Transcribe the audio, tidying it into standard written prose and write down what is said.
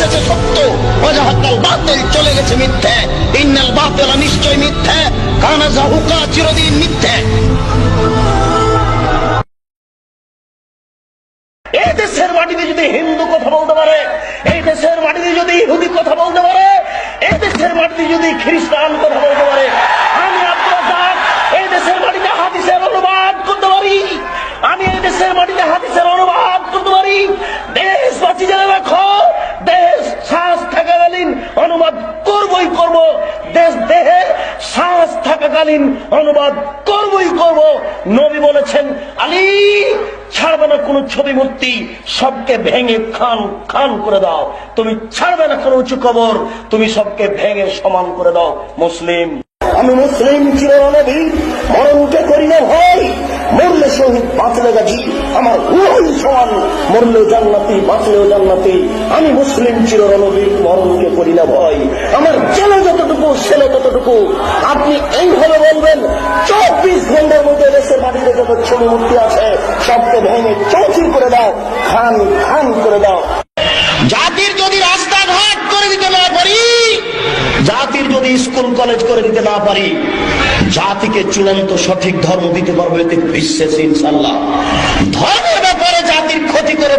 এসেছে সত্য, ওয়াজাহাকাল বাতিল চলে গেছে মিথ্যে। ইন্নাল বাতিলা নিশ্চয় মিথ্যে, কানা যাহুকা চিরদিন মিথ্যে। এই দেশের মাটিতে যদি হিন্দু কথা বলতে পারে, এই দেশের মাটিতে যদি ইহুদি কথা বলতে পারে, এই দেশের মাটিতে যদি খ্রিস্টান কথা বলতে পারে, আমি আব্দুল রাজ্জাক এই দেশের মাটিতে হাদিসের অনুবাদ করতে পারি। আমি এই দেশের মাটিতে হাদিসের অনুবাদ করতে পারি। দেশবাসী জেনে রাখো, দেশ শ্বাস থাকাকালীন অনুবাদ করবই করব। দেহে শ্বাস থাকাকালীন অনুবাদ করবই করব। নবী বলেছেন, আলী ছাড়বে না কোন ছবি মূর্তি, সবকে ভেঙে খান খান করে দাও। তুমি ছাড়বে না কোন উঁচু কবর, তুমি সবকে ভেঙে সমান করে দাও। মুসলিম, আমি মুসলিম চিরনবী, মরণকে করি না ভয়। মরলে শহীদ, বাঁচলে গাজী, আমার রূহই সমান। মরলেও জান্নাতি, বাঁচলেও জান্নাতি। আমি মুসলিম চিরনবী, মরণকে করি না ভয়। আমার ছেলে যতটুকু, ছেলে ততটুকু। আপনি এইভাবে বলবেন, 24 ঘন্টার মধ্যে দেশের মাটিতে যত ছবি মূর্তি আছে সবকে ভেঙে চৌচির করে দাও, খান খান করে দাও। জাতির যদি রাস্তাঘাট করে দিতে না পারি, জাতির যদি স্কুল কলেজ করে দিতে না পারি, জাতিকে চূড়ান্ত সঠিক ধর্ম দিতে পারবো এতে বিশ্বাস ইনশাআল্লাহ। ধর্মের ব্যাপারে জাতির ক্ষতি করে